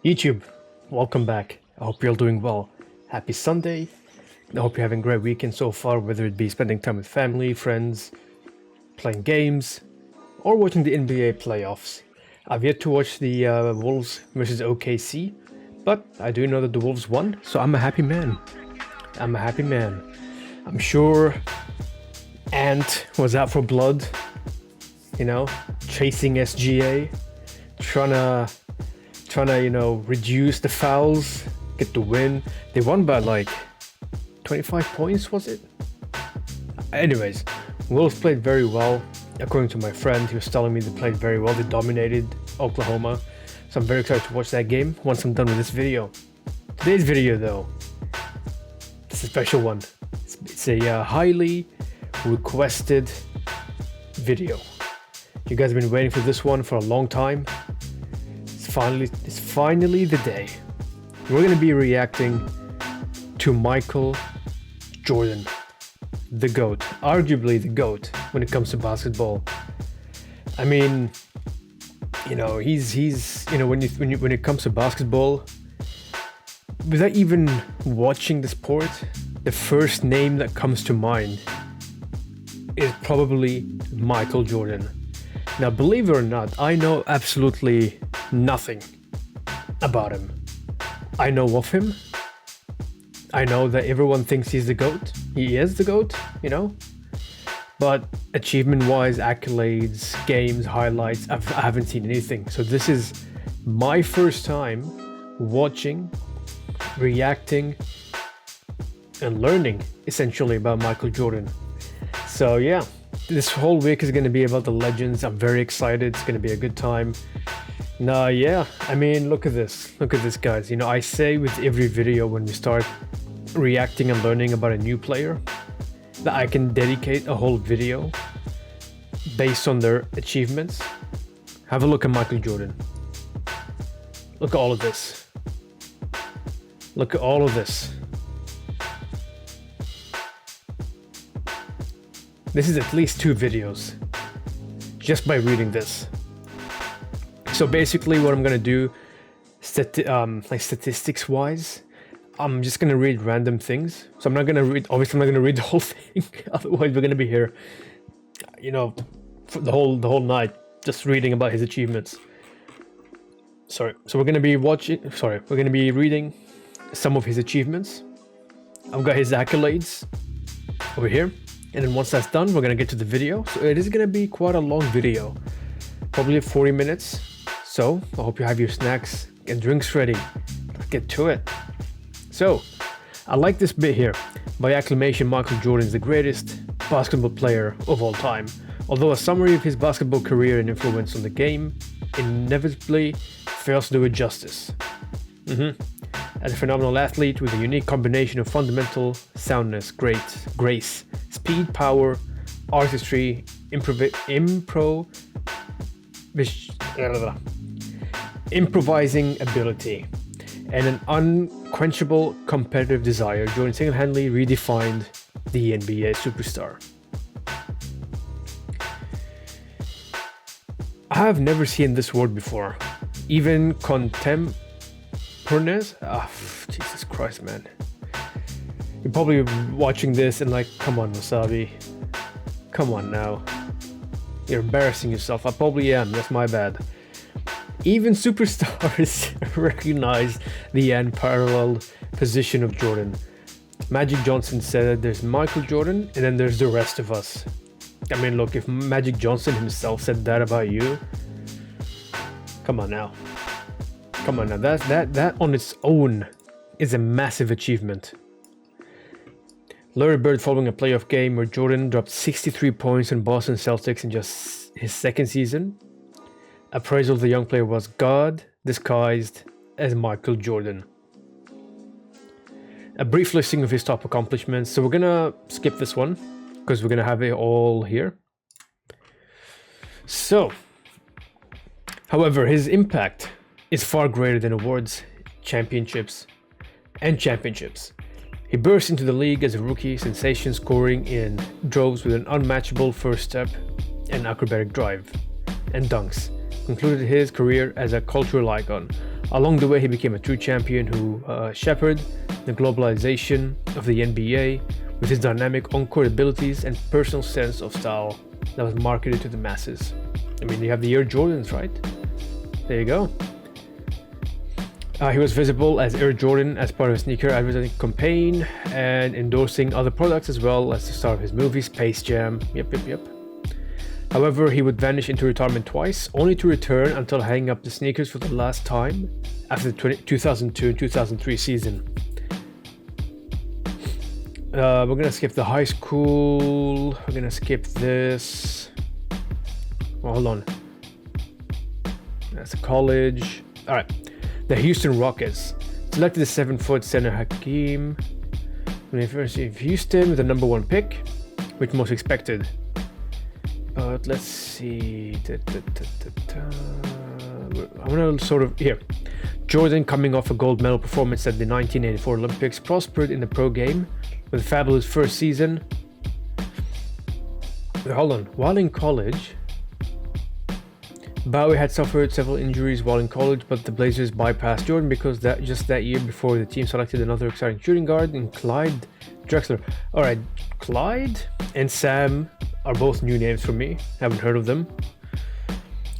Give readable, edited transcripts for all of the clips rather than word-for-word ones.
YouTube, welcome back. I hope you're all doing well. Happy Sunday. I hope you're having a great weekend so far, whether it be spending time with family, friends, playing games, or watching the NBA playoffs. I've yet to watch the Wolves versus OKC, but I do know that the Wolves won, so I'm a happy man. I'm a happy man. I'm sure Ant was out for blood, chasing SGA, trying to reduce the fouls, get the win. They won by like 25 points, was it? Anyways, Wolves played very well. According to my friend, he was telling me they played very well. They dominated Oklahoma. So I'm very excited to watch that game once I'm done with this video. Today's video though, it's a special one. It's a highly requested video. You guys have been waiting for this one for a long time. It's finally the day. We're gonna be reacting to Michael Jordan, the GOAT, arguably the GOAT when it comes to basketball. I mean, he's when it comes to basketball, without even watching the sport, the first name that comes to mind is probably Michael Jordan. Now, believe it or not, I know absolutely nothing about him. I know of him. I know that everyone thinks he's the GOAT. He is the GOAT, But achievement-wise, accolades, games, highlights, I haven't seen anything. So this is my first time watching, reacting, and learning essentially about Michael Jordan. So yeah, this whole week is going to be about the legends. I'm very excited. It's going to be a good time. Now, yeah, I mean, look at this, guys. I say with every video when we start reacting and learning about a new player that I can dedicate a whole video based on their achievements. Have a look at Michael Jordan. Look at all of this. Look at all of this. This is at least 2 videos just by reading this. So basically what I'm gonna do, statistics wise, I'm just gonna read random things. So I'm not gonna read the whole thing. Otherwise we're gonna be here, for the whole night just reading about his achievements. So we're gonna be reading some of his achievements. I've got his accolades over here. And then once that's done, we're gonna get to the video. So it is gonna be quite a long video, probably 40 minutes. So I hope you have your snacks and drinks ready. Let's get to it. So I like this bit here. By acclamation, Michael Jordan is the greatest basketball player of all time. Although a summary of his basketball career and influence on the game inevitably fails to do it justice. As a phenomenal athlete with a unique combination of fundamental soundness, grace, speed, power, artistry, improvising ability, and an unquenchable competitive desire, Jordan single-handedly redefined the NBA superstar. I have never seen this word before, even contemporaneous. Jesus Christ, man. You're probably watching this and like, come on, Wasabi. Come on now. You're embarrassing yourself. I probably am. That's my bad. Even superstars recognize the unparalleled position of Jordan. Magic Johnson said there's Michael Jordan and then there's the rest of us. I mean, look, if Magic Johnson himself said that about you, come on now. Come on now. That on its own is a massive achievement. Larry Bird following a playoff game where Jordan dropped 63 points on Boston Celtics in just his second season. Appraisal of the young player was God disguised as Michael Jordan. A brief listing of his top accomplishments. So we're gonna skip this one because we're gonna have it all here. So, however, his impact is far greater than awards, championships. He burst into the league as a rookie sensation, scoring in droves with an unmatchable first step and acrobatic drive and dunks. Concluded his career as a cultural icon. Along the way, he became a true champion who shepherded the globalization of the NBA with his dynamic on-court abilities and personal sense of style that was marketed to the masses. I mean, you have the Air Jordans, right? There you go. He was visible as Air Jordan as part of a sneaker advertising campaign and endorsing other products, as well as the star of his movie Space Jam. Yep. However, he would vanish into retirement twice, only to return until hanging up the sneakers for the last time after the 2002 and 2003 season. We're gonna skip the high school. We're gonna skip this. Well, hold on. That's college. All right. The Houston Rockets selected the 7-foot center Hakeem University of Houston with the number 1 pick, which most expected. But let's see. I want to sort of here. Jordan, coming off a gold medal performance at the 1984 Olympics, prospered in the pro game with a fabulous first season. Hold on. While in college, Bowie had suffered several injuries while in college, but the Blazers bypassed Jordan because just that year before, the team selected another exciting shooting guard in Clyde Drexler. All right, Clyde and Sam are both new names for me. Haven't heard of them.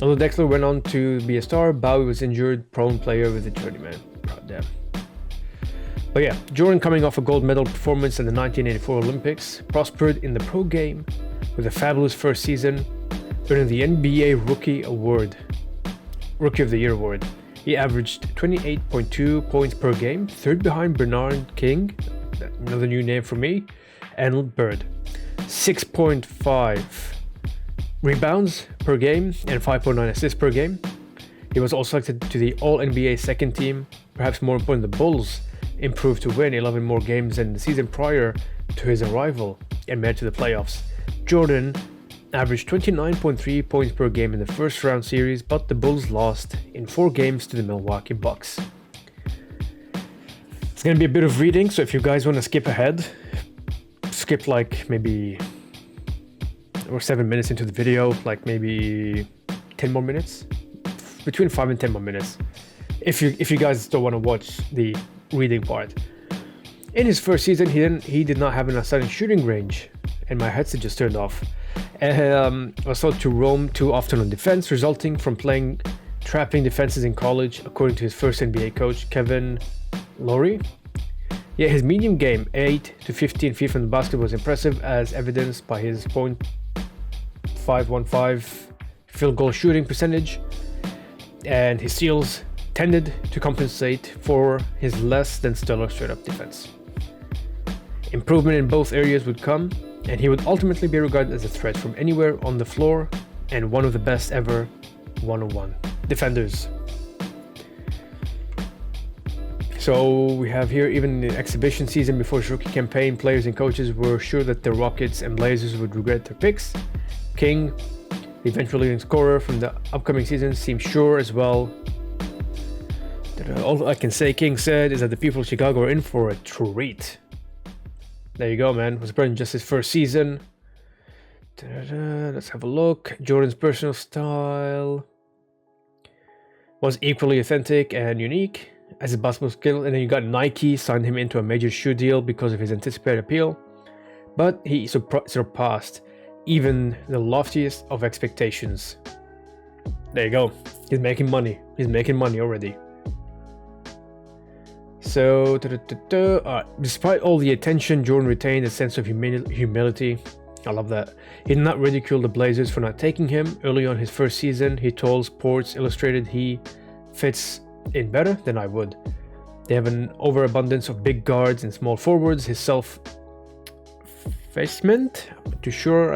Although Drexler went on to be a star, Bowie was injured, prone player with the journeyman. Damn. But yeah, Jordan, coming off a gold medal performance in the 1984 Olympics, prospered in the pro game with a fabulous first season, earning the NBA Rookie of the Year award. He averaged 28.2 points per game, third behind Bernard King, another new name for me, and Bird. 6.5 rebounds per game and 5.9 assists per game. He was also selected to the All-NBA second team. Perhaps more important, the Bulls improved to win 11 more games than the season prior to his arrival and made it to the playoffs. Jordan averaged 29.3 points per game in the first round series, but the Bulls lost in 4 games to the Milwaukee Bucks. It's going to be a bit of reading, so if you guys want to skip ahead, skip like maybe or 7 minutes into the video, like maybe 10 more minutes, between 5 and 10 more minutes, if you guys don't want to watch the reading part. In his first season, he did not have an outstanding shooting range, and my headset just turned off. Was thought to roam too often on defense, resulting from playing trapping defenses in college, according to his first NBA coach, Kevin Lowry. Yet his medium game, 8 to 15 feet from the basket, was impressive, as evidenced by his .515 field goal shooting percentage, and his steals tended to compensate for his less than stellar straight-up defense. Improvement in both areas would come, and he would ultimately be regarded as a threat from anywhere on the floor and one of the best ever one-on-one defenders. So we have here, even in the exhibition season before his rookie campaign, players and coaches were sure that the Rockets and Blazers would regret their picks. King, the eventual leading scorer from the upcoming season, seemed sure as well. All I can say, King said, is that the people of Chicago are in for a treat. There you go, man. Was apparently just his first season. Let's have a look. Jordan's personal style was equally authentic and unique as his basketball skill. And then you got Nike signed him into a major shoe deal because of his anticipated appeal. But he surpassed even the loftiest of expectations. There you go. He's making money. He's making money already. So, despite all the attention, Jordan retained a sense of humility. I love that. He did not ridicule the Blazers for not taking him. Early on his first season, he told Sports Illustrated he fits in better than I would. They have an overabundance of big guards and small forwards. His self-effacement, I'm not too sure.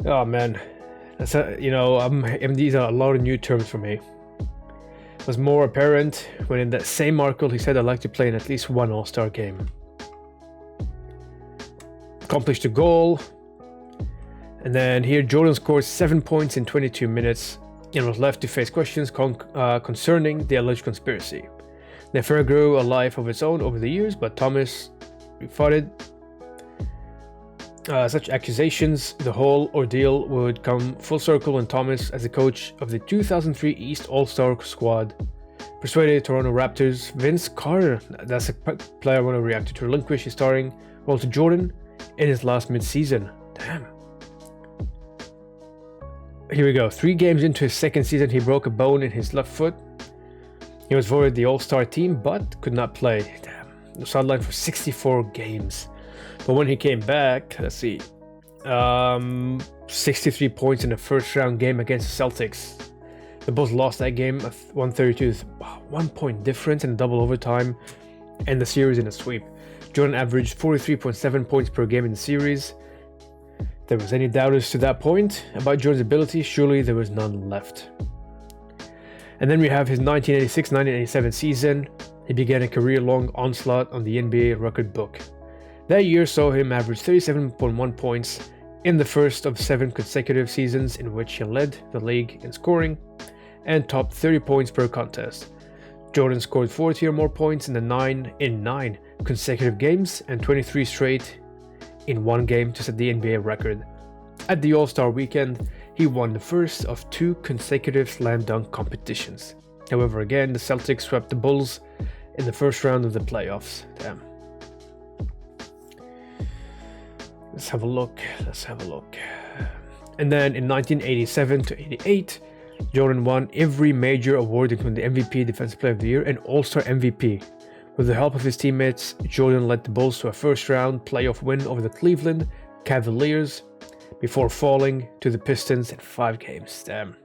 Oh man, that's these are a lot of new terms for me. Was more apparent when in that same article he said, "I'd like to play in at least one All-Star game." Accomplished a goal. And then here, Jordan scored 7 points in 22 minutes and was left to face questions concerning the alleged conspiracy. The affair grew a life of its own over the years, but Thomas refuted such accusations. The whole ordeal would come full circle when Thomas, as the coach of the 2003 East All-Star squad, Persuaded Toronto Raptors Vince Carter, that's a player I want to react to relinquish his starring role to Jordan in his last mid-season. Damn. Here we go. 3 games into his second season, he broke a bone in his left foot. He was voted the All-Star team, but could not play. Damn. He was sidelined for 64 games. But when he came back, let's see, 63 points in the first round game against the Celtics. The Bulls lost that game at 132, 1 point difference in double overtime, and the series in a sweep. Jordan averaged 43.7 points per game in the series. If there was any doubters to that point about Jordan's ability, surely there was none left. And then we have his 1986-1987 season. He began a career-long onslaught on the NBA record book. That year saw him average 37.1 points in the first of 7 consecutive seasons in which he led the league in scoring and topped 30 points per contest. Jordan scored 40 or more points in 9 consecutive games and 23 straight in one game to set the NBA record. At the All-Star weekend, he won the first of 2 consecutive slam dunk competitions. However, again, the Celtics swept the Bulls in the first round of the playoffs. Damn. Let's have a look. And then in 1987 to 88, Jordan won every major award, including the MVP, Defensive Player of the Year, and All-Star MVP. With the help of his teammates, Jordan led the Bulls to a first-round playoff win over the Cleveland Cavaliers before falling to the Pistons in 5 games. Damn.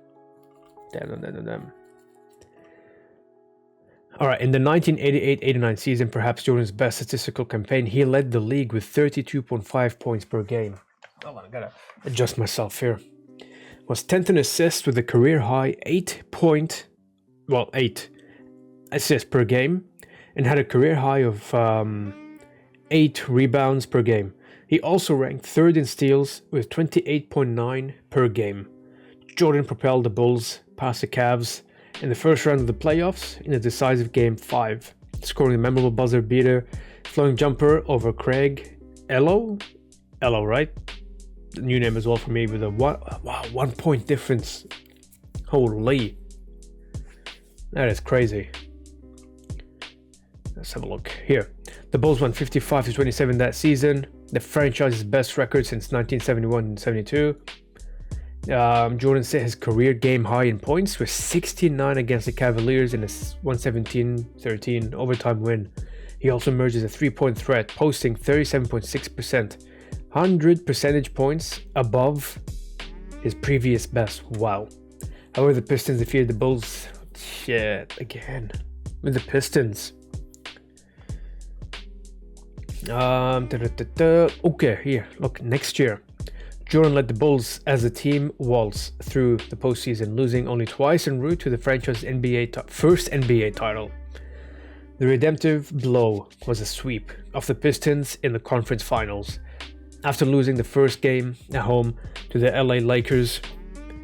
Alright, in the 1988-89 season, perhaps Jordan's best statistical campaign, he led the league with 32.5 points per game. Hold on, I gotta adjust myself here. Was 10th in assists with a career-high 8 assists per game, and had a career high of 8 rebounds per game. He also ranked 3rd in steals with 28.9 per game. Jordan propelled the Bulls past the Cavs in the first round of the playoffs in a decisive Game 5, scoring a memorable buzzer beater, flowing jumper over Craig Ello, right? The new name as well for me, with a 1 point difference. Holy. That is crazy. Let's have a look here. The Bulls won 55-27 that season, the franchise's best record since 1971-72. Jordan set his career game high in points with 69 against the Cavaliers in a 117-13 overtime win. He also emerged as a 3-point threat, posting 37.6%, 100 percentage points above his previous best. Wow. However, the Pistons defeated the Bulls. Shit, again. With the Pistons. Okay, here, look, next year. Jordan led the Bulls as the team waltzed through the postseason, losing only twice en route to the franchise's first NBA title. The redemptive blow was a sweep of the Pistons in the conference finals. After losing the first game at home to the LA Lakers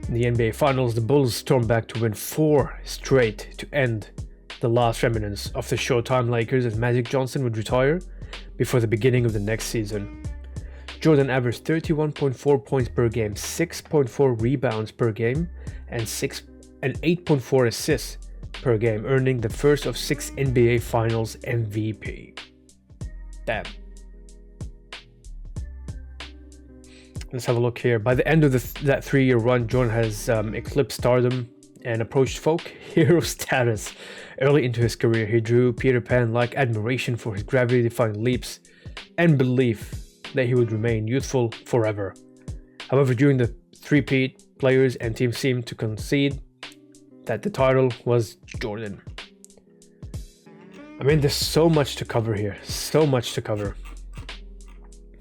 in the NBA Finals, the Bulls stormed back to win 4 straight to end the last remnants of the Showtime Lakers as Magic Johnson would retire before the beginning of the next season. Jordan averaged 31.4 points per game, 6.4 rebounds per game, and 8.4 assists per game, earning the first of 6 NBA Finals MVP. Damn. Let's have a look here. By the end of that 3-year run, Jordan has eclipsed stardom and approached folk hero status. Early into his career, he drew Peter Pan-like admiration for his gravity-defying leaps and belief that he would remain youthful forever. However, during the three-peat, players and teams seemed to concede that the title was Jordan. I mean, there's so much to cover here. So much to cover.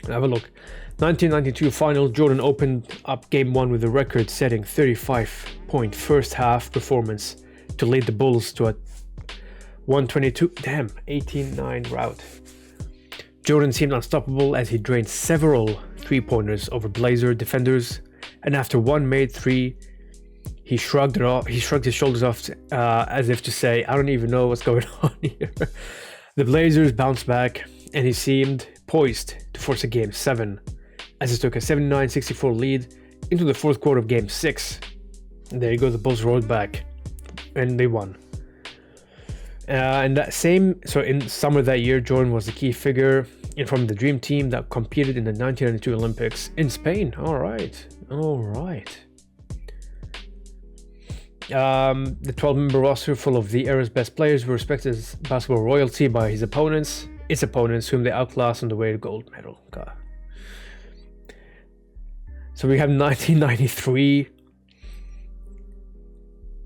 Have a look. 1992 final, Jordan opened up Game 1 with a record-setting 35-point first-half performance to lead the Bulls to a 18-9 rout. Jordan seemed unstoppable as he drained several three-pointers over Blazer defenders, and after one made three, he shrugged his shoulders off as if to say, I don't even know what's going on here. The Blazers bounced back, and he seemed poised to force a Game 7, as he took a 79-64 lead into the fourth quarter of Game 6. And there you go, the Bulls rolled back, and they won. In summer that year, Jordan was the key figure from the Dream Team that competed in the 1992 Olympics in Spain. All right. The 12-member roster full of the era's best players were respected as basketball royalty by its opponents, whom they outclassed on the way to gold medal. God. So we have 1993.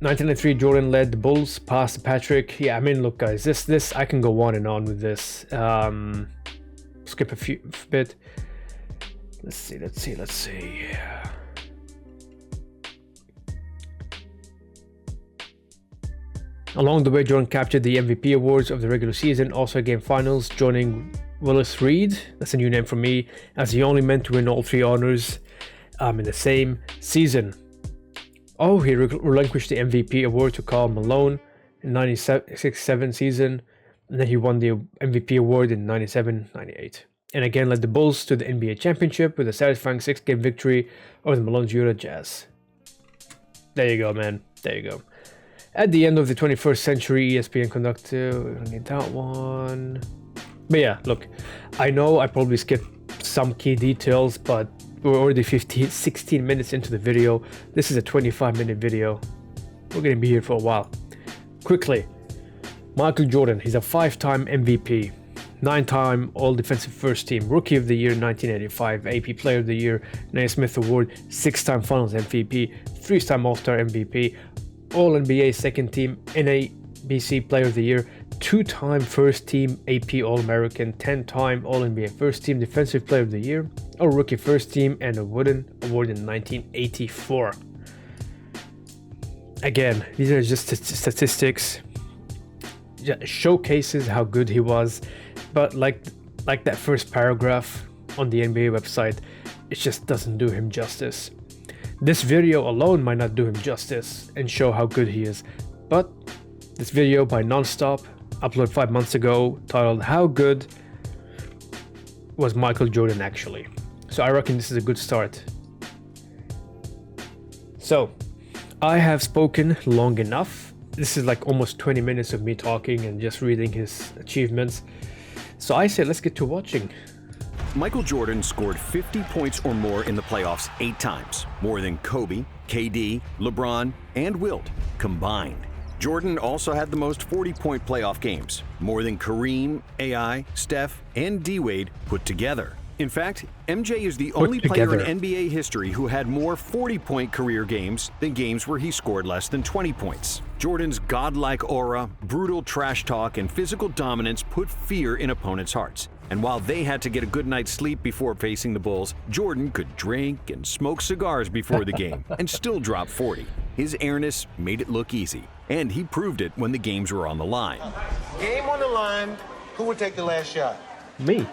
1993, Jordan led the Bulls past Patrick. Yeah, I mean, look, guys, this I can go on and on with this. Skip a bit. Let's see. Along the way, Jordan captured the MVP awards of the regular season, also game finals, joining Willis Reed, that's a new name for me, as the only man to win all three honors in the same season. He relinquished the MVP award to Karl Malone in 96-97 season, and then he won the MVP award in 97-98. And again led the Bulls to the NBA championship with a satisfying 6-game victory over the Malone's Utah Jazz. There you go, man. There you go. At the end of the 21st century, ESPN conducted... We don't need that one. But yeah, look, I know I probably skipped some key details, but we're already 16 minutes into the video. This is a 25-minute video. We're going to be here for a while. Quickly, Michael Jordan, he's a 5-time MVP, 9-time All-Defensive First Team, Rookie of the Year 1985, AP Player of the Year, Naismith Award, 6-time Finals MVP, 3-time All-Star MVP, All-NBA Second Team, NABC Player of the Year, 2-time First Team AP All-American, 10-time All-NBA First Team Defensive Player of the Year, All-Rookie First Team, and a Wooden Award in 1984. Again, these are just statistics. Just showcases how good he was, but like that first paragraph on the NBA website, it just doesn't do him justice. This video alone might not do him justice and show how good he is, but this video by Nonstop, uploaded 5 months ago, titled "How Good Was Michael Jordan Actually?" So I reckon this is a good start. So, I have spoken long enough. This is like almost 20 minutes of me talking and just reading his achievements. So I say let's get to watching. Michael Jordan scored 50 points or more in the playoffs 8 times, more than Kobe, KD, LeBron, and Wilt combined. Jordan also had the most 40-point playoff games, more than Kareem, AI, Steph, and D-Wade put together. In fact, MJ is the only player in NBA history who had more 40-point career games than games where he scored less than 20 points. Jordan's godlike aura, brutal trash talk, and physical dominance put fear in opponents' hearts. And while they had to get a good night's sleep before facing the Bulls, Jordan could drink and smoke cigars before the game and still drop 40. His airness made it look easy, and he proved it when the games were on the line. Game on the line, who would take the last shot? Me.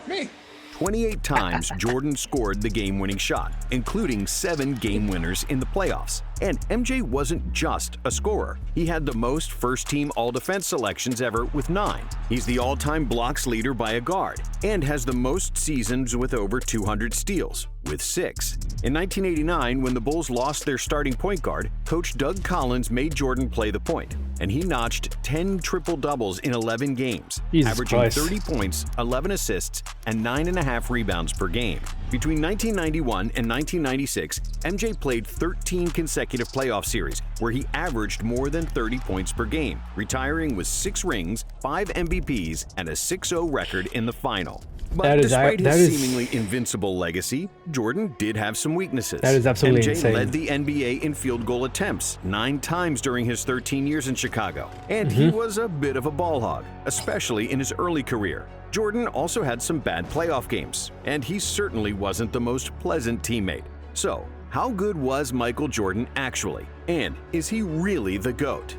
28 times Jordan scored the game-winning shot, including 7 game winners in the playoffs. And MJ wasn't just a scorer. He had the most first-team all-defense selections ever with 9. He's the all-time blocks leader by a guard and has the most seasons with over 200 steals, with 6. In 1989, when the Bulls lost their starting point guard, Coach Doug Collins made Jordan play the point, and he notched 10 triple-doubles in 11 games, averaging 30 points, 11 assists, and 9.5 rebounds per game. Between 1991 and 1996, MJ played 13 consecutive playoff series where he averaged more than 30 points per game, retiring with 6 rings, 5 MVPs, and a 6-0 record in the final. But despite his seemingly invincible legacy, Jordan did have some weaknesses. That is absolutely MJ insane. led the NBA in field goal attempts 9 times during his 13 years in Chicago, and he was a bit of a ball hog, especially in his early career. Jordan also had some bad playoff games, and he certainly wasn't the most pleasant teammate. So, how good was Michael Jordan actually? And is he really the GOAT?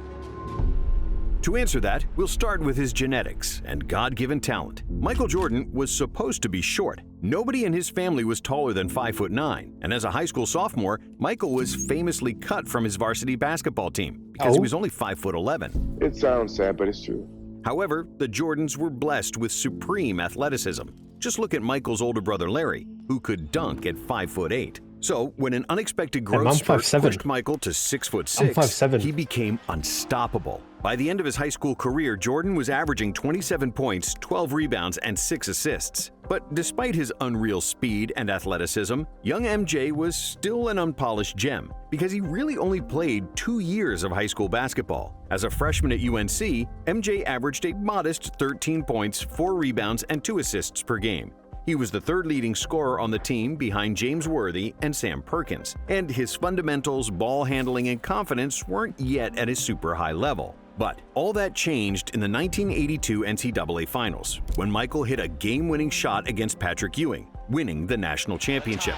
To answer that, we'll start with his genetics and God-given talent. Michael Jordan was supposed to be short. Nobody in his family was taller than 5'9", and as a high school sophomore, Michael was famously cut from his varsity basketball team because he was only 5'11". It sounds sad, but it's true. However, the Jordans were blessed with supreme athleticism. Just look at Michael's older brother Larry, who could dunk at 5'8". So when an unexpected I'm growth spurt 5'7". pushed Michael to 6'6", I'm 5'7". he became unstoppable. By the end of his high school career, Jordan was averaging 27 points, 12 rebounds, and 6 assists. But despite his unreal speed and athleticism, young MJ was still an unpolished gem because he really only played 2 years of high school basketball. As a freshman at UNC, MJ averaged a modest 13 points, 4 rebounds, and 2 assists per game. He was the third leading scorer on the team behind James Worthy and Sam Perkins, and his fundamentals, ball handling, and confidence weren't yet at a super high level. But all that changed in the 1982 NCAA Finals, when Michael hit a game-winning shot against Patrick Ewing, winning the national championship.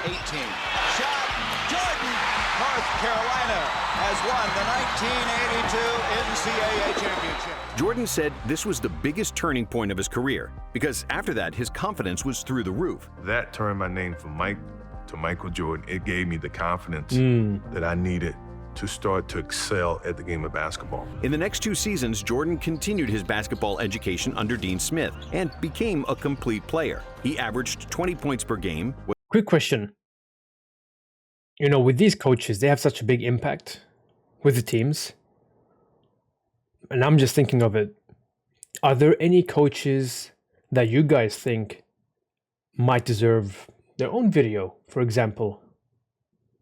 18. Shot. Jordan. North Carolina has won the 1982 NCAA championship. Jordan said this was the biggest turning point of his career, because after that, his confidence was through the roof. That turned my name from Mike to Michael Jordan. It gave me the confidence that I needed to start to excel at the game of basketball. In the next 2 seasons, Jordan continued his basketball education under Dean Smith and became a complete player. He averaged 20 points per game. Quick question. You know, with these coaches, they have such a big impact with the teams. And I'm just thinking of it. Are there any coaches that you guys think might deserve their own video, for example?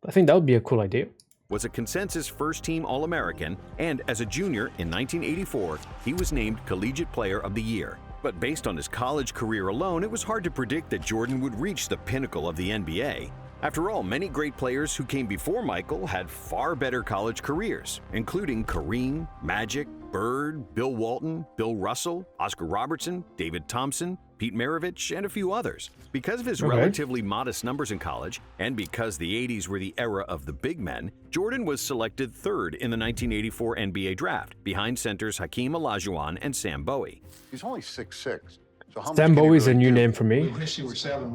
I think that would be a cool idea. Was a consensus first-team All-American, and as a junior in 1984, he was named Collegiate Player of the Year. But based on his college career alone, it was hard to predict that Jordan would reach the pinnacle of the NBA. After all, many great players who came before Michael had far better college careers, including Kareem, Magic, Bird, Bill Walton, Bill Russell, Oscar Robertson, David Thompson, Pete Maravich, and a few others. Because of his relatively modest numbers in college, and because the 80s were the era of the big men, Jordan was selected third in the 1984 NBA draft, behind centers Hakeem Olajuwon and Sam Bowie. He's only 6'6". So Sam Bowie is a new name for me.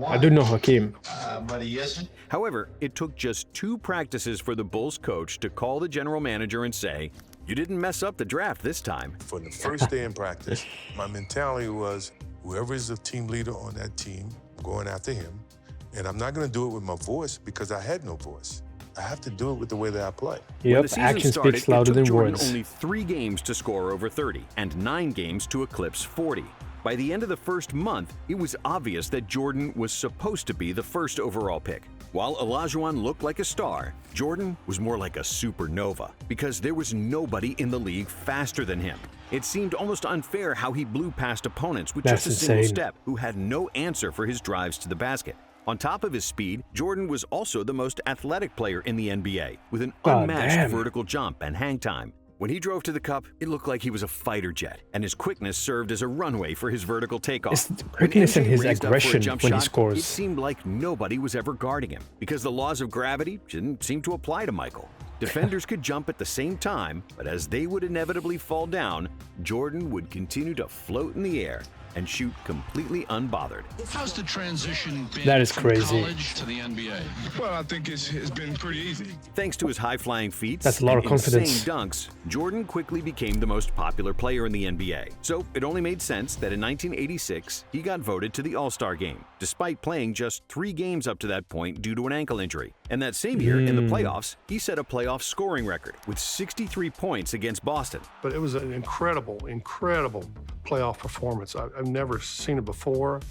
I do know Hakeem. But he isn't. However, it took just 2 practices for the Bulls coach to call the general manager and say, "You didn't mess up the draft this time." For the first day in practice, my mentality was, whoever is the team leader on that team, I'm going after him. And I'm not going to do it with my voice because I had no voice. I have to do it with the way that I play. When Yep, the season action started, speaks louder it than took Jordan words. only 3 games to score over 30 and 9 games to eclipse 40. By the end of the first month, it was obvious that Jordan was supposed to be the first overall pick. While Olajuwon looked like a star, Jordan was more like a supernova because there was nobody in the league faster than him. It seemed almost unfair how he blew past opponents with That's just a single insane. step who had no answer for his drives to the basket. On top of his speed, Jordan was also the most athletic player in the NBA, with an God unmatched damn. vertical jump and hang time. When he drove to the cup, it looked like he was a fighter jet, and his quickness served as a runway for his vertical takeoff. It's the When quickness and MJ his raised up for a aggression jump when he shot, scores. It seemed like nobody was ever guarding him, because the laws of gravity didn't seem to apply to Michael. Defenders could jump at the same time, but as they would inevitably fall down, Jordan would continue to float in the air and shoot completely unbothered. How's the transition been That is from crazy. college to the NBA? Well, I think it's been pretty easy. Thanks to his high-flying feats That's a lot and of confidence. insane dunks, Jordan quickly became the most popular player in the NBA. So it only made sense that in 1986, he got voted to the All-Star game, despite playing just 3 games up to that point due to an ankle injury. And that same year, in the playoffs, he set a playoff scoring record with 63 points against Boston. But it was an incredible playoff performance. I've never seen it before,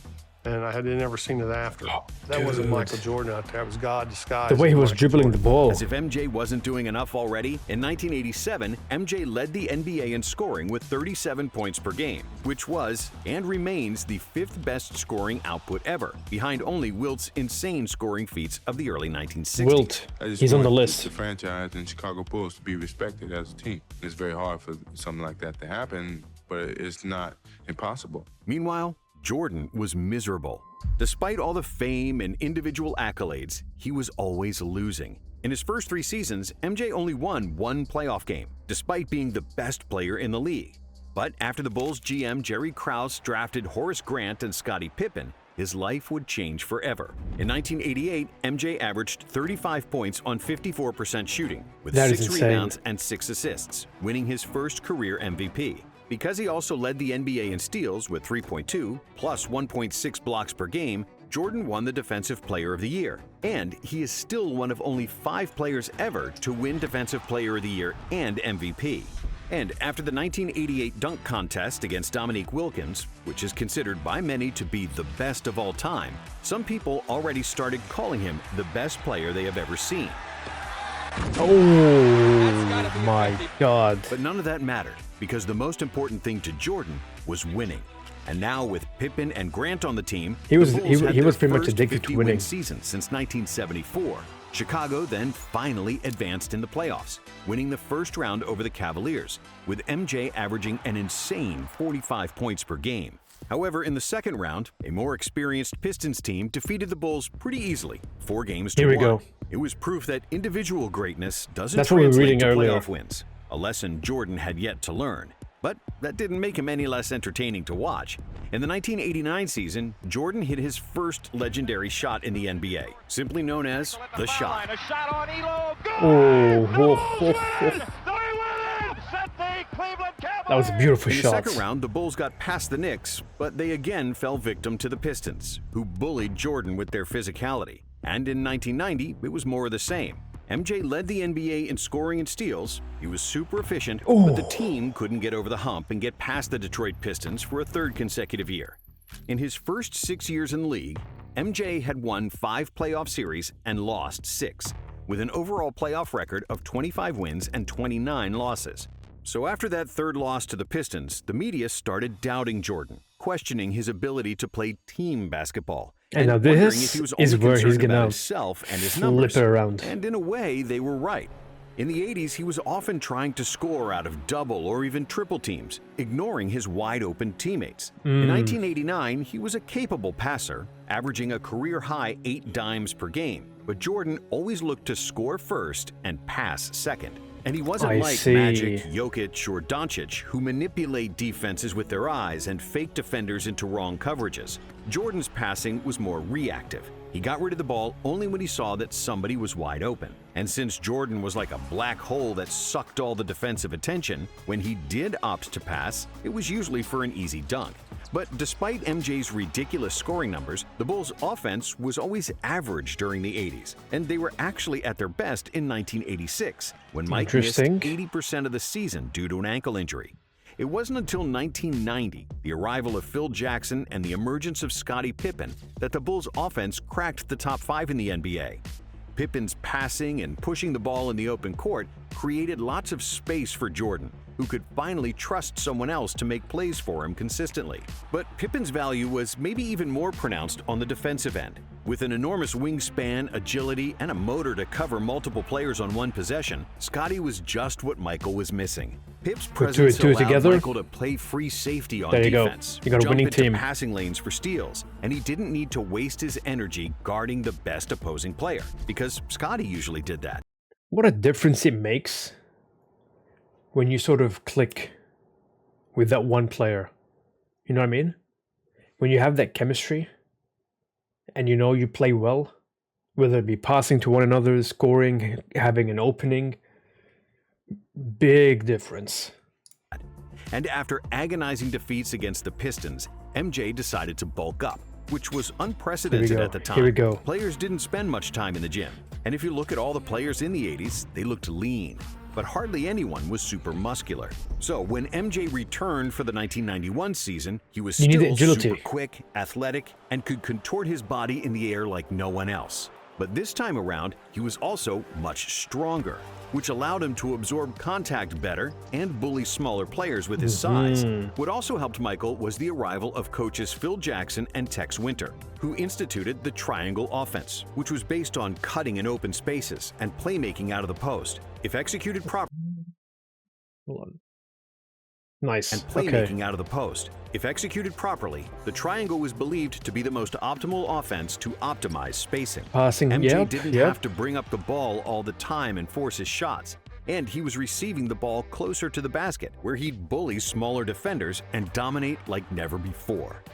and I had never seen it after. That wasn't dude. Michael Jordan out there. It was God disguised. The way he as was Michael dribbling Jordan. the ball. As if MJ wasn't doing enough already, in 1987, MJ led the NBA in scoring with 37 points per game, which was and remains the 5th best scoring output ever, behind only Wilt's insane scoring feats of the early 1960s. Wilt, he's on the list. The franchise and Chicago Bulls to be respected as a team. It's very hard for something like that to happen, but it's not impossible. Meanwhile, Jordan was miserable. Despite all the fame and individual accolades, he was always losing. In his first 3 seasons, MJ only won 1 playoff game, despite being the best player in the league. But after the Bulls GM Jerry Krause drafted Horace Grant and Scottie Pippen, his life would change forever. In 1988, MJ averaged 35 points on 54% shooting, with That is 6 insane. rebounds and 6 assists, winning his first career MVP. Because he also led the NBA in steals with 3.2 plus 1.6 blocks per game, Jordan won the Defensive Player of the Year. And he is still one of only 5 players ever to win Defensive Player of the Year and MVP. And after the 1988 dunk contest against Dominique Wilkins, which is considered by many to be the best of all time, some people already started calling him the best player they have ever seen. Oh my God. But none of that mattered, because the most important thing to Jordan was winning. And now with Pippen and Grant on the team, He was the Bulls had he was their pretty much first addicted to 50-win winning. season since 1974. Chicago then finally advanced in the playoffs, winning the first round over the Cavaliers, with MJ averaging an insane 45 points per game. However, in the second round, a more experienced Pistons team defeated the Bulls pretty easily, 4 games to 1. Here we go. It was proof that individual greatness doesn't That's what we were translate reading to earlier. playoff wins, a lesson Jordan had yet to learn. But that didn't make him any less entertaining to watch. In the 1989 season, Jordan hit his first legendary shot in the NBA, simply known as the shot. That was a beautiful In the shot. second round, the Bulls got past the Knicks, but they again fell victim to the Pistons, who bullied Jordan with their physicality. And in 1990, it was more of the same. MJ led the NBA in scoring and steals. He was super efficient, but the team couldn't get over the hump and get past the Detroit Pistons for a 3rd consecutive year. In his first 6 years in the league, MJ had won 5 playoff series and lost 6, with an overall playoff record of 25 wins and 29 losses. So after that 3rd loss to the Pistons, the media started doubting Jordan, questioning his ability to play team basketball. And now wondering this if he was is only where he's concerned about gonna himself and his flip numbers. it around. And in a way, they were right. In the 80s, he was often trying to score out of double or even triple teams, ignoring his wide-open teammates. In 1989, he was a capable passer, averaging a career-high 8 dimes per game. But Jordan always looked to score first and pass second. And he wasn't I like see. Magic, Jokic, or Doncic, who manipulate defenses with their eyes and fake defenders into wrong coverages. Jordan's passing was more reactive. He got rid of the ball only when he saw that somebody was wide open. And since Jordan was like a black hole that sucked all the defensive attention, when he did opt to pass, it was usually for an easy dunk. But despite MJ's ridiculous scoring numbers, the Bulls' offense was always average during the 80s, and they were actually at their best in 1986, when Mike missed Interesting. 80% of the season due to an ankle injury. It wasn't until 1990, the arrival of Phil Jackson and the emergence of Scottie Pippen, that the Bulls' offense cracked the top 5 in the NBA. Pippen's passing and pushing the ball in the open court created lots of space for Jordan, who could finally trust someone else to make plays for him consistently. But Pippen's value was maybe even more pronounced on the defensive end. With an enormous wingspan, agility, and a motor to cover multiple players on one possession, Scottie was just what Michael was missing. Pip's Put two presence and two allowed together. Michael to play free safety on There you go. defense, You got a jump winning into team. passing lanes for steals, and he didn't need to waste his energy guarding the best opposing player, because Scottie usually did that. What a difference it makes when you sort of click with that one player. You know what I mean? When you have that chemistry and you know you play well, whether it be passing to one another, scoring, having an opening, big difference. And after agonizing defeats against the Pistons, MJ decided to bulk up, which was unprecedented go. at the time. Here we go. Players didn't spend much time in the gym. And if you look at all the players in the 80s, they looked lean, but hardly anyone was super muscular. So when MJ returned for the 1991 season, he was You need still agility. super quick, athletic, and could contort his body in the air like no one else. But this time around, he was also much stronger, which allowed him to absorb contact better and bully smaller players with his size. What also helped Michael was the arrival of coaches Phil Jackson and Tex Winter, who instituted the triangle offense, which was based on cutting in open spaces and playmaking out of the post. If executed properly, Hold on. Nice. and Okay. playmaking out of the post. If executed properly, the triangle was believed to be the most optimal offense to optimize spacing. Passing, MJ yep, didn't yep. have to bring up the ball all the time and force his shots, and he was receiving the ball closer to the basket, where he'd bully smaller defenders and dominate like never before.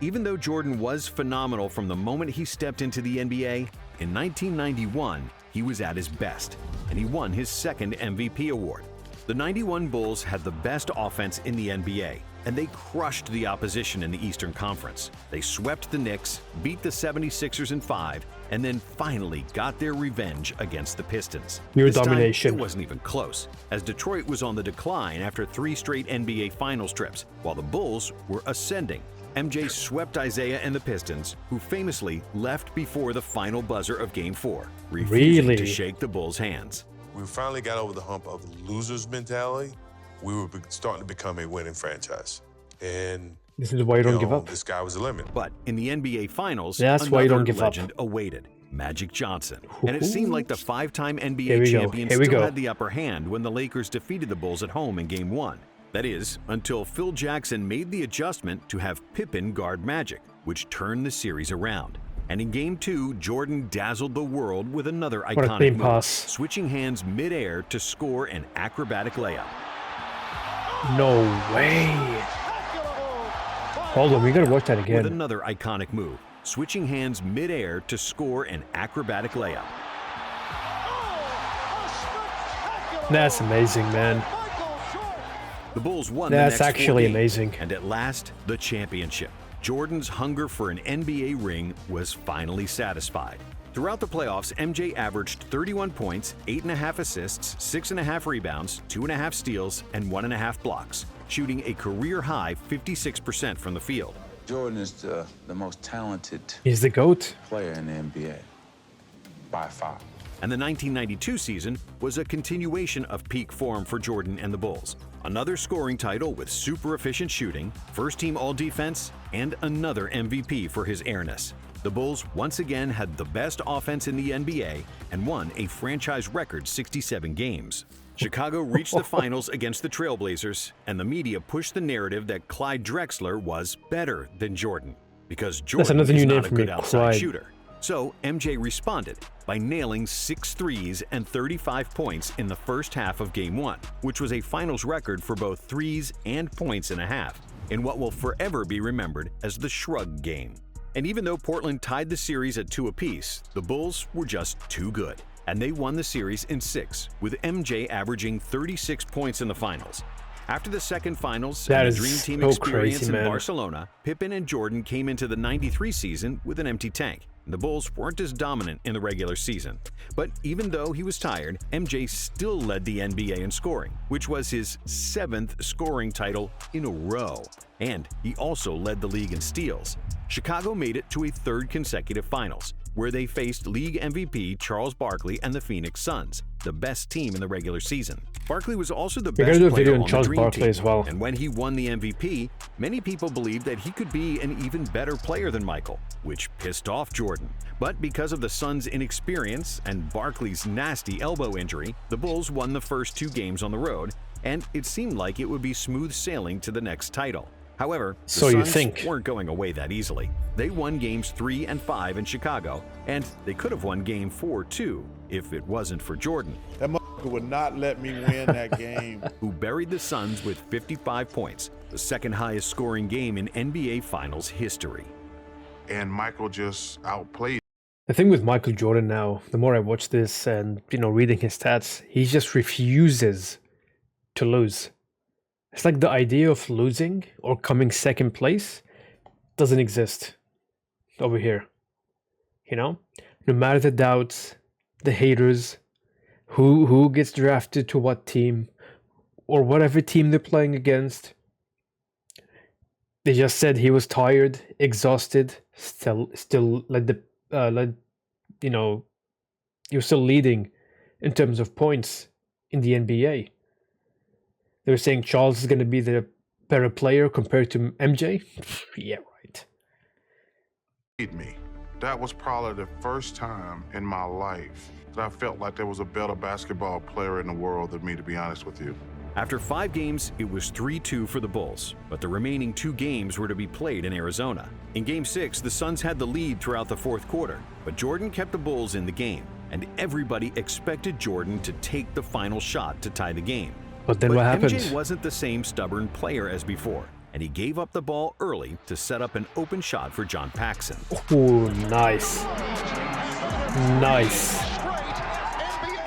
Even though Jordan was phenomenal from the moment he stepped into the NBA, in 1991, he was at his best, and he won his second MVP award. The '91 Bulls had the best offense in the NBA, and they crushed the opposition in the Eastern Conference. They swept the Knicks, beat the 76ers in 5, and then finally got their revenge against the Pistons. Pure This time, domination. it wasn't even close, as Detroit was on the decline after 3 straight NBA Finals trips, while the Bulls were ascending. MJ swept Isaiah and the Pistons, who famously left before the final buzzer of Game 4, refusing to shake the Bulls' hands. We finally got over the hump of the loser's mentality. We were starting to become a winning franchise. And this is why you don't give up. The sky was the limit. But in the NBA Finals, that's why you don't give legend up. awaited, Magic Johnson. And it seemed like the 5-time Here NBA we champions go. still had the upper hand when the Lakers defeated the Bulls at home in Game 1. That is, until Phil Jackson made the adjustment to have Pippen guard Magic, which turned the series around. And in Game 2, Jordan dazzled the world with another iconic move, switching hands mid-air to score an acrobatic layup. No way. Hold on, we gotta watch that again. With another iconic move, switching hands mid-air to score an acrobatic layup. That's amazing, man. The Bulls won That's the next actually 4 games, amazing. and at last, the championship. Jordan's hunger for an NBA ring was finally satisfied. Throughout the playoffs, MJ averaged 31 points, 8.5 assists, 6.5 rebounds, 2.5 steals, and 1.5 blocks, shooting a career-high 56% from the field. Jordan is the most talented He's the GOAT. player in the NBA, by far. And the 1992 season was a continuation of peak form for Jordan and the Bulls. Another scoring title with super efficient shooting, first-team All-Defense, and another MVP for his airness. The Bulls once again had the best offense in the NBA and won a franchise record 67 games. Chicago reached the finals against the Trailblazers, and the media pushed the narrative that Clyde Drexler was better than Jordan, because Jordan is not a good outside shooter. So MJ responded by nailing 6 threes and 35 points in the first half of Game 1, which was a finals record for both threes and points in a half, in what will forever be remembered as the Shrug Game. And even though Portland tied the series at 2 apiece, the Bulls were just too good, and they won the series in 6, with MJ averaging 36 points in the finals. After the second finals and the Dream Team experience in Barcelona, Pippen and Jordan came into the '93 season with an empty tank. The Bulls weren't as dominant in the regular season. But even though he was tired, MJ still led the NBA in scoring, which was his 7th scoring title in a row. And he also led the league in steals. Chicago made it to a 3rd consecutive finals, where they faced league MVP Charles Barkley and the Phoenix Suns, the best team in the regular season. Barkley was also the best player on the Dream Team, as well. And when he won the MVP, many people believed that he could be an even better player than Michael, which pissed off Jordan. But because of the Suns' inexperience and Barkley's nasty elbow injury, the Bulls won the first 2 games on the road, and it seemed like it would be smooth sailing to the next title. However, the Suns weren't going away that easily. They won games 3 and 5 in Chicago, and they could have won game 4 too, if it wasn't for Jordan. That motherfucker would not let me win that game. Who buried the Suns with 55 points, the 2nd highest scoring game in NBA Finals history. And Michael just outplayed. The thing with Michael Jordan now, the more I watch this and, reading his stats, he just refuses to lose. It's like the idea of losing or coming 2nd place doesn't exist over here. No matter the doubts, the haters, who gets drafted to what team, or whatever team they're playing against, they just said he was tired, exhausted, still he was still leading in terms of points in the NBA. They were saying Charles is going to be the better player compared to MJ. Yeah, right. Me. That was probably the first time in my life that I felt like there was a better basketball player in the world than me, to be honest with you. After 5 games, it was 3-2 for the Bulls, but the remaining 2 games were to be played in Arizona. In Game 6, the Suns had the lead throughout the 4th quarter, but Jordan kept the Bulls in the game, and everybody expected Jordan to take the final shot to tie the game. But then what happened? MJ wasn't the same stubborn player as before, and he gave up the ball early to set up an open shot for John Paxson. Oh, nice. Nice.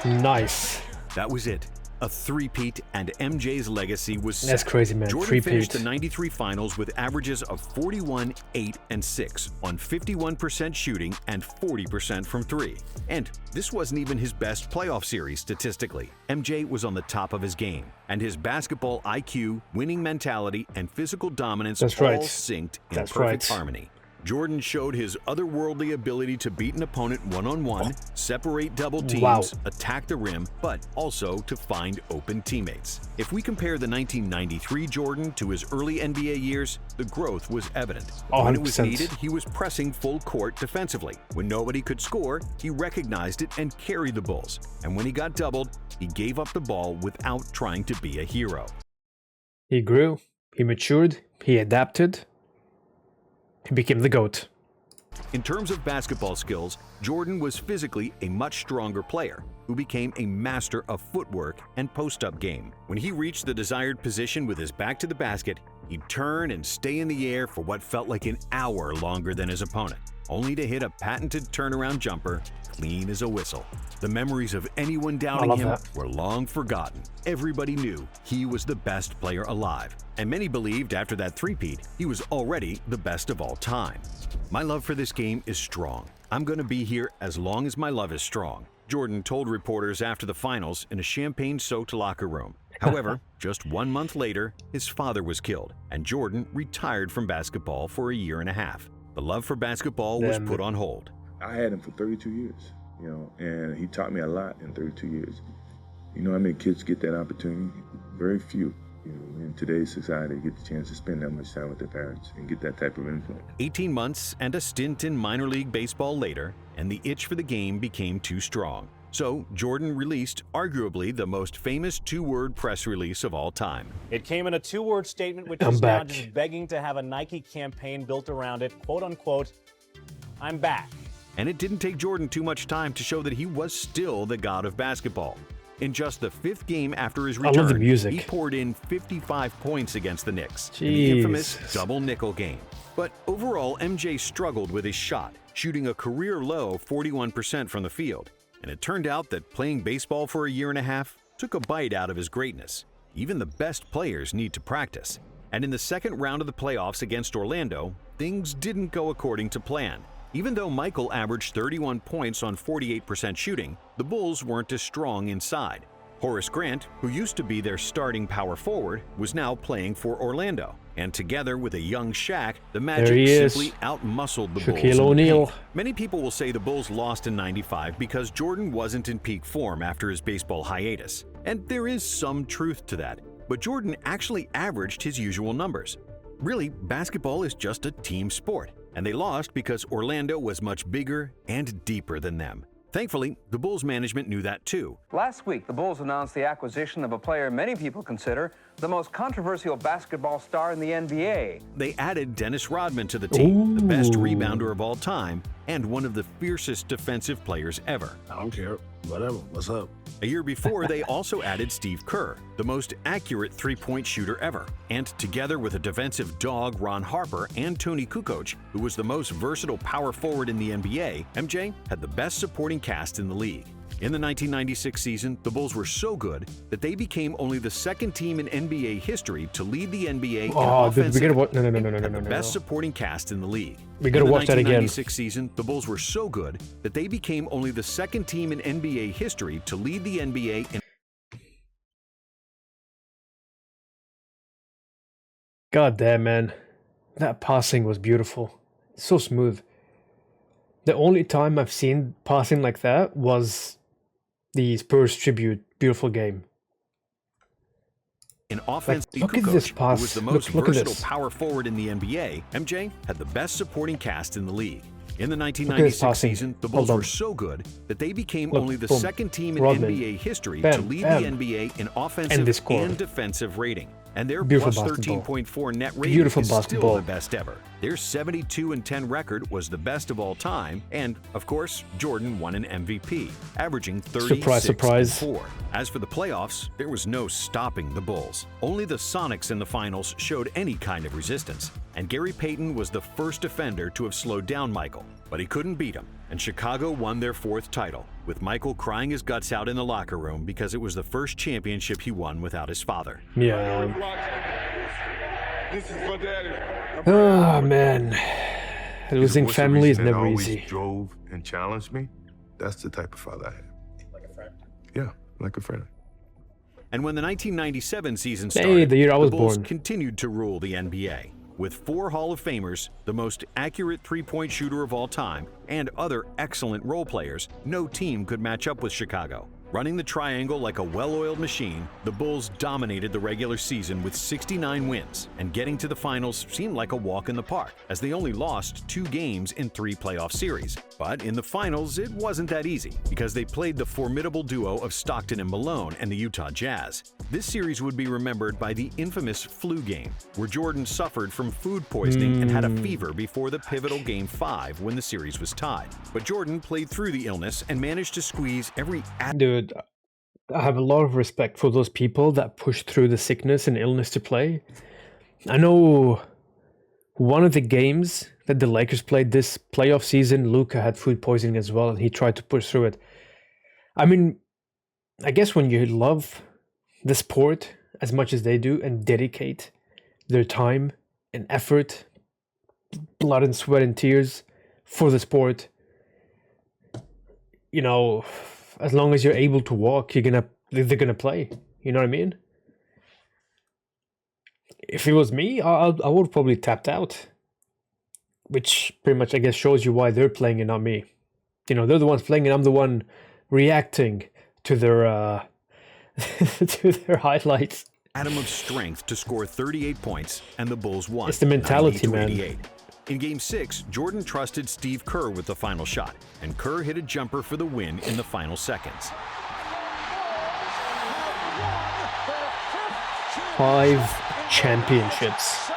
Nice. That was it. a three-peat, and MJ's legacy was set. That's crazy, man. Jordan Three-peat. finished the 93 finals with averages of 41, 8, and 6 on 51% shooting and 40% from three. And this wasn't even his best playoff series statistically. MJ was on the top of his game, and his basketball IQ, winning mentality, and physical dominance all synced in perfect harmony. Jordan showed his otherworldly ability to beat an opponent one-on-one, separate double teams, attack the rim, but also to find open teammates. If we compare the 1993 Jordan to his early NBA years, the growth was evident. When it was needed, he was pressing full court defensively. When nobody could score, he recognized it and carried the Bulls. And when he got doubled, he gave up the ball without trying to be a hero. He grew, he matured, he adapted. He became the GOAT. In terms of basketball skills, Jordan was physically a much stronger player who became a master of footwork and post-up game. When he reached the desired position with his back to the basket, he'd turn and stay in the air for what felt like an hour longer than his opponent, only to hit a patented turnaround jumper clean as a whistle. The memories of anyone doubting him were long forgotten. Everybody knew he was the best player alive, and many believed after that three-peat, he was already the best of all time. My love for this game is strong. I'm going to be here as long as my love is strong, Jordan told reporters after the finals in a champagne-soaked locker room. However, just 1 month later, his father was killed, and Jordan retired from basketball for a year and a half. The love for basketball was put on hold. I had him for 32 years, and he taught me a lot in 32 years. You know how many kids get that opportunity? Very few. In today's society, get the chance to spend that much time with their parents and get that type of influence. 18 months and a stint in minor league baseball later, and the itch for the game became too strong. So Jordan released arguably the most famous two-word press release of all time. It came in a two-word statement which is now just begging to have a Nike campaign built around it, quote unquote, "I'm back." And it didn't take Jordan too much time to show that he was still the god of basketball. In just the 5th game after his return, he poured in 55 points against the Knicks in the infamous double nickel game. But overall, MJ struggled with his shot, shooting a career-low 41% from the field. And it turned out that playing baseball for a year and a half took a bite out of his greatness. Even the best players need to practice. And in the second round of the playoffs against Orlando, things didn't go according to plan. Even though Michael averaged 31 points on 48% shooting, the Bulls weren't as strong inside. Horace Grant, who used to be their starting power forward, was now playing for Orlando. And together with a young Shaq, the Magic simply outmuscled the Bulls. O'Neal. Many people will say the Bulls lost in '95 because Jordan wasn't in peak form after his baseball hiatus. And there is some truth to that. But Jordan actually averaged his usual numbers. Really, basketball is just a team sport. And they lost because Orlando was much bigger and deeper than them. Thankfully, the Bulls management knew that too. Last week, the Bulls announced the acquisition of a player many people consider the most controversial basketball star in the NBA. They added Dennis Rodman to the team, the best rebounder of all time, and one of the fiercest defensive players ever. I don't care. Whatever. What's up? A year before, they also added Steve Kerr, the most accurate three-point shooter ever. And together with a defensive dog, Ron Harper, and Tony Kukoc, who was the most versatile power forward in the NBA, MJ had the best supporting cast in the league. In the 1996 season, the Bulls were so good that they became only the second team in NBA history to lead the NBA in offensive the best supporting cast in the league. We gotta watch that again. In the 1996 season, the Bulls were so good that they became only the second team in NBA history to lead the NBA in God damn, man. That passing was beautiful. So smooth. The only time I've seen passing like that was the Spurs tribute. Beautiful game. In offense, look at this pass. Who was the most versatile power forward in the NBA, MJ had the best supporting cast in the league. In the 1996 season, the Bulls were so good that they became only the second team in NBA history to lead the NBA in offensive and defensive rating. And their plus 13.4 net rating is still the best ever. Their 72-10 record was the best of all time, and of course, Jordan won an MVP, averaging 36-4. As for the playoffs, there was no stopping the Bulls. Only the Sonics in the finals showed any kind of resistance. and Gary Payton was the first defender to have slowed down Michael, but he couldn't beat him, and Chicago won their 4th title, with Michael crying his guts out in the locker room because it was the first championship he won without his father. Yeah. This is for Daddy. Oh, man. Losing family is never always easy. Drove and challenged me. That's the type of father I had. Like a friend. Yeah, like a friend. And when the 1997 season Hey, started, the year I was Bulls born. continued to rule the NBA. With 4 Hall of Famers, the most accurate three-point shooter of all time, and other excellent role players, no team could match up with Chicago. Running the triangle like a well-oiled machine, the Bulls dominated the regular season with 69 wins, and getting to the finals seemed like a walk in the park, as they only lost 2 games in 3 playoff series. But in the finals, it wasn't that easy, because they played the formidable duo of Stockton and Malone and the Utah Jazz. This series would be remembered by the infamous flu game, where Jordan suffered from food poisoning and had a fever before the pivotal Game 5 when the series was tied. But Jordan played through the illness and managed to squeeze every Dude, I have a lot of respect for those people that push through the sickness and illness to play. I know one of the games that the Lakers played this playoff season, Luka had food poisoning as well, and he tried to push through it. I mean, I guess when you love the sport as much as they do and dedicate their time and effort, blood and sweat and tears for the sport, you know, as long as you're able to walk, they're gonna play. You know what I mean? If it was me, I would have probably tapped out, which pretty much I guess shows you why they're playing and not me. You know, they're the ones playing and I'm the one reacting to their to their highlights. atom of strength to score 38 points, and the Bulls won. It's the mentality, man. 98. In Game 6, Jordan trusted Steve Kerr with the final shot, and Kerr hit a jumper for the win in the final seconds. 5 championships.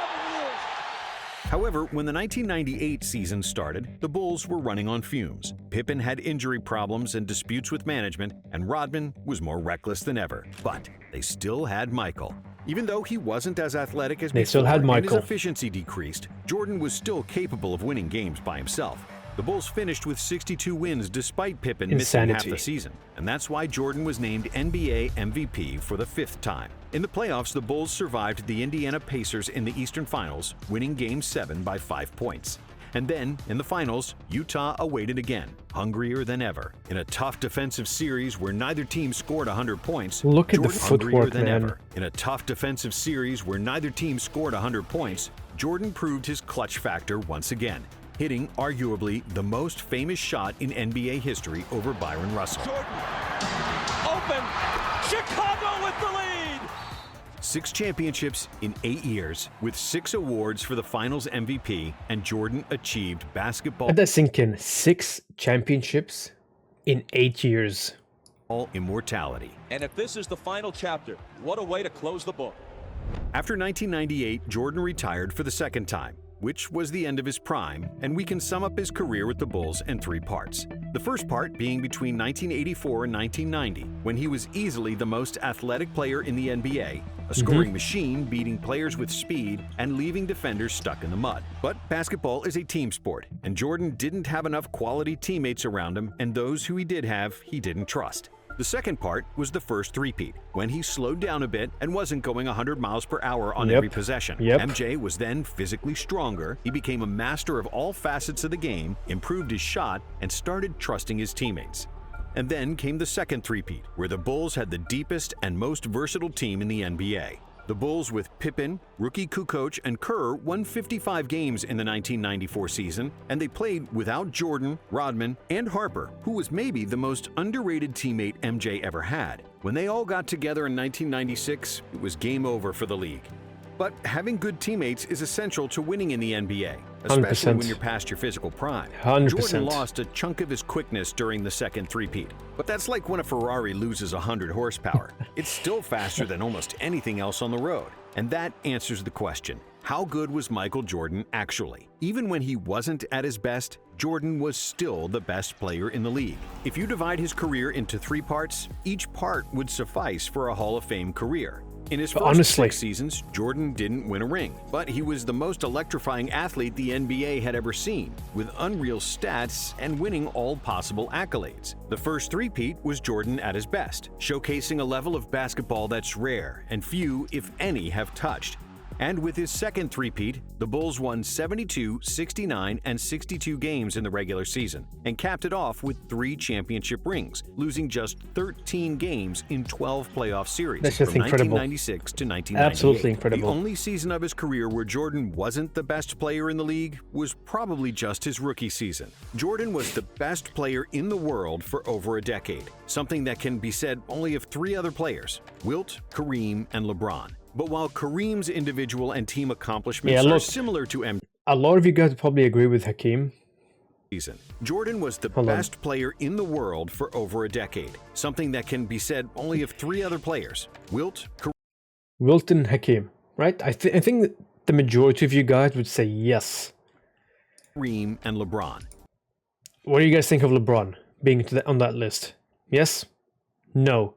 However, when the 1998 season started, the Bulls were running on fumes. Pippen had injury problems and disputes with management, and Rodman was more reckless than ever. But they still had Michael. Even though he wasn't as athletic as They before still had and Michael. his efficiency decreased, Jordan was still capable of winning games by himself. The Bulls finished with 62 wins despite Pippen missing half Insanity. the season, and that's why Jordan was named NBA MVP for the 5th time. In the playoffs, the Bulls survived the Indiana Pacers in the Eastern Finals, winning Game 7 by 5 points. And then, in the finals, Utah awaited again, hungrier than ever. In a tough defensive series where neither team scored 100 points, Look at the Jordan hungrier footwork, than man. ever. In a tough defensive series where neither team scored 100 points, Jordan proved his clutch factor once again, hitting arguably the most famous shot in NBA history over Byron Russell. Jordan, open, Chicago with the lead. 6 championships in 8 years, with 6 awards for the Finals MVP, and Jordan achieved basketball Let that sink in. 6 championships in 8 years. immortality. And if this is the final chapter, what a way to close the book. After 1998, Jordan retired for the 2nd time, which was the end of his prime, and we can sum up his career with the Bulls in 3 parts. The first part being between 1984 and 1990, when he was easily the most athletic player in the NBA, a scoring machine beating players with speed and leaving defenders stuck in the mud. But basketball is a team sport, and Jordan didn't have enough quality teammates around him, and those who he did have, he didn't trust. The second part was the first three-peat, when he slowed down a bit and wasn't going 100 miles per hour on every possession. MJ was then physically stronger, he became a master of all facets of the game, improved his shot, and started trusting his teammates. And then came the second three-peat, where the Bulls had the deepest and most versatile team in the NBA. The Bulls with Pippen, rookie Kukoc, and Kerr won 55 games in the 1994 season, and they played without Jordan, Rodman, and Harper, who was maybe the most underrated teammate MJ ever had. When they all got together in 1996, it was game over for the league. But having good teammates is essential to winning in the NBA, especially 100%. when you're past your physical prime. 100%. Jordan lost a chunk of his quickness during the second three-peat, but that's like when a Ferrari loses 100 horsepower. It's still faster than almost anything else on the road. And that answers the question, how good was Michael Jordan actually? Even when he wasn't at his best, Jordan was still the best player in the league. If you divide his career into 3 parts, each part would suffice for a Hall of Fame career. In his But first honestly, 6 seasons, Jordan didn't win a ring, but he was the most electrifying athlete the NBA had ever seen, with unreal stats and winning all possible accolades. The first three-peat was Jordan at his best, showcasing a level of basketball that's rare and few, if any, have touched. And with his second three-peat, the Bulls won 72, 69, and 62 games in the regular season, and capped it off with 3 championship rings, losing just 13 games in 12 playoff series that's just from incredible. 1996 to 1998. Absolutely incredible. The only season of his career where Jordan wasn't the best player in the league was probably just his rookie season. Jordan was the best player in the world for over a decade, something that can be said only of 3 other players: Wilt, Kareem, and LeBron. But while Kareem's individual and team accomplishments are similar to a lot of you guys probably agree with Hakeem. Jordan was the best player in the world for over a decade, something that can be said only of 3 other players: Wilt, Wilt, Hakeem, right? I think that the majority of you guys would say yes. Kareem, and LeBron. What do you guys think of LeBron being on that list? Yes? No?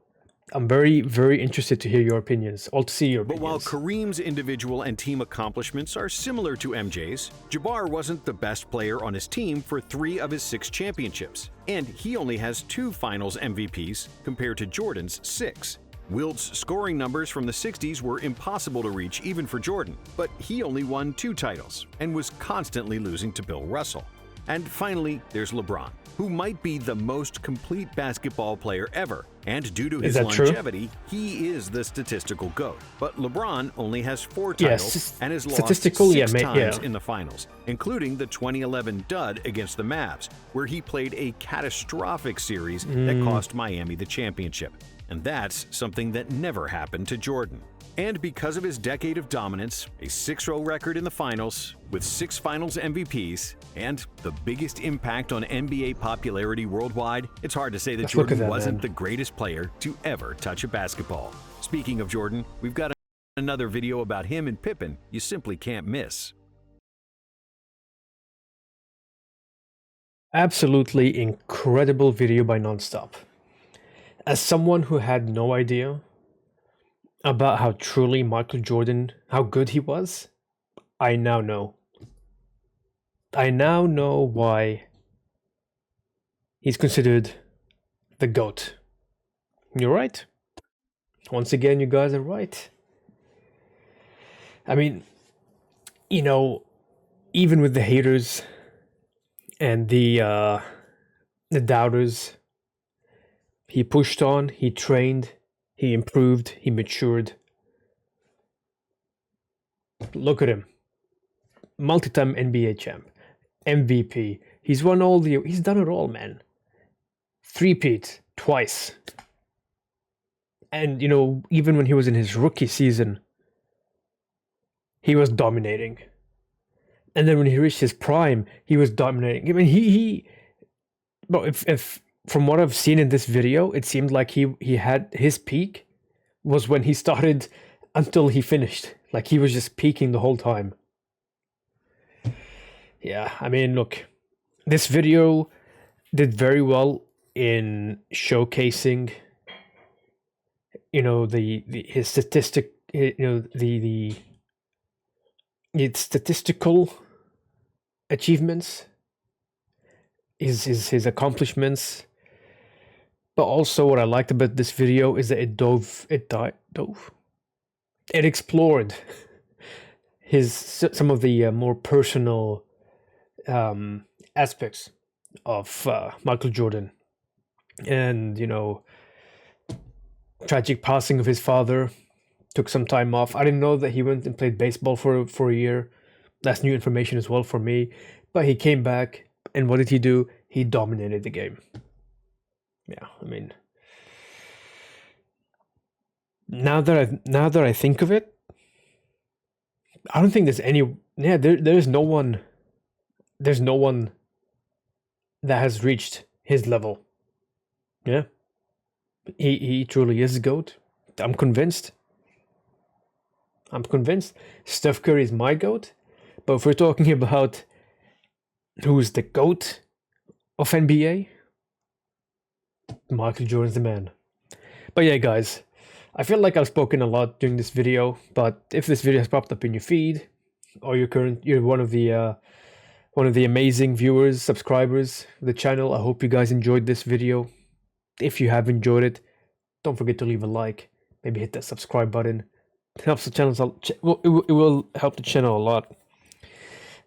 I'm very, very interested to hear your opinions, or to see your opinions. But while Kareem's individual and team accomplishments are similar to MJ's, Jabbar wasn't the best player on his team for 3 of his 6 championships, and he only has 2 Finals MVPs compared to Jordan's 6. Wilt's scoring numbers from the 60s were impossible to reach even for Jordan, but he only won 2 titles and was constantly losing to Bill Russell. And finally, there's LeBron, who might be the most complete basketball player ever, and due to his longevity, he is the statistical GOAT. But LeBron only has 4 titles and has lost 6 times in the finals, including the 2011 dud against the Mavs, where he played a catastrophic series that cost Miami the championship. And that's something that never happened to Jordan. And because of his decade of dominance, a 6-0 record in the finals, with 6 Finals MVPs, and the biggest impact on NBA popularity worldwide, it's hard to say that Jordan wasn't the greatest player to ever touch a basketball. Speaking of Jordan, we've got another video about him and Pippen you simply can't miss. Absolutely incredible video by Nonstop. As someone who had no idea about how truly Michael Jordan, how good he was, I now know. I now know why he's considered the GOAT. You're right. Once again, you guys are right. I mean, you know, even with the haters and the doubters, he pushed on, he trained, he improved, he matured. Look at him. Multi-time NBA champ, MVP. He's done it all, man. 3-peat, twice. And, you know, even when he was in his rookie season, he was dominating. And then when he reached his prime, he was dominating. I mean, well, if from what I've seen in this video, it seemed like he had his peak was when he started until he finished. Like he was just peaking the whole time. Yeah, I mean, look, this video did very well in showcasing, you know, his statistic, you know, the statistical achievements, his accomplishments. But also what I liked about this video is that it explored some of the more personal aspects of Michael Jordan. And, you know, tragic passing of his father, took some time off. I didn't know that he went and played baseball for a year. That's new information as well for me. But he came back, and what did he do? He dominated the game. Yeah, I mean, now that I think of it, I don't think there's any. Yeah, there's no one. There's no one that has reached his level. Yeah, he truly is the GOAT. I'm convinced. Steph Curry is my GOAT, but if we're talking about who's the GOAT of NBA, Michael Jordan's the man. But yeah, guys, I feel like I've spoken a lot during this video, but if this video has popped up in your feed, or you're one of the amazing viewers, subscribers of the channel, I hope you guys enjoyed this video. If you have enjoyed it, don't forget to leave a like, maybe hit that subscribe button. It helps the channel. It will help the channel a lot.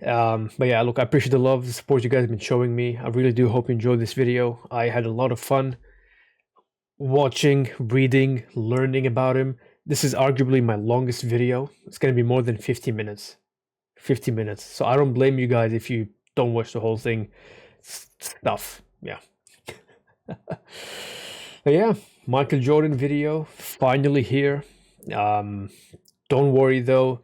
But yeah, look, I appreciate the love, the support you guys have been showing me. I really do hope you enjoyed this video. I had a lot of fun watching, reading, learning about him. This is arguably my longest video. It's going to be more than 50 minutes. 50 minutes. So I don't blame you guys if you don't watch the whole thing. Stuff. Yeah. But yeah, Michael Jordan video finally here. Don't worry though.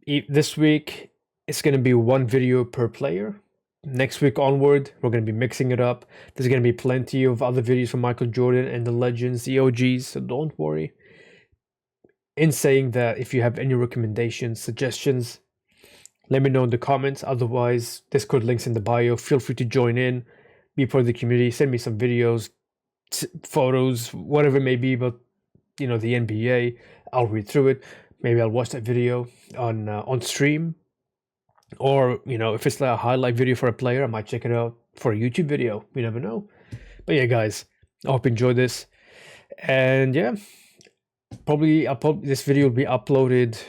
This week it's going to be one video per player. Next week onward, we're going to be mixing it up. There's going to be plenty of other videos from Michael Jordan and the legends, the OGs, so don't worry. In saying that, if you have any recommendations, suggestions, let me know in the comments. Otherwise, Discord links in the bio. Feel free to join in, be part of the community, send me some videos, photos, whatever it may be about, the NBA. I'll read through it. Maybe I'll watch that video on stream. Or, if it's like a highlight video for a player, I might check it out for a YouTube video. You never know. But yeah, guys, I hope you enjoyed this. And yeah, probably this video will be uploaded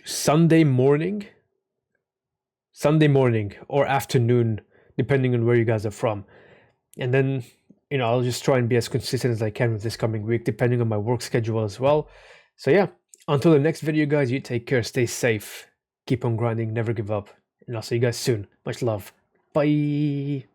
Sunday morning or afternoon, depending on where you guys are from. And then, I'll just try and be as consistent as I can with this coming week, depending on my work schedule as well. So yeah, until the next video, guys, you take care, stay safe, keep on grinding, never give up, and I'll see you guys soon. Much love. Bye.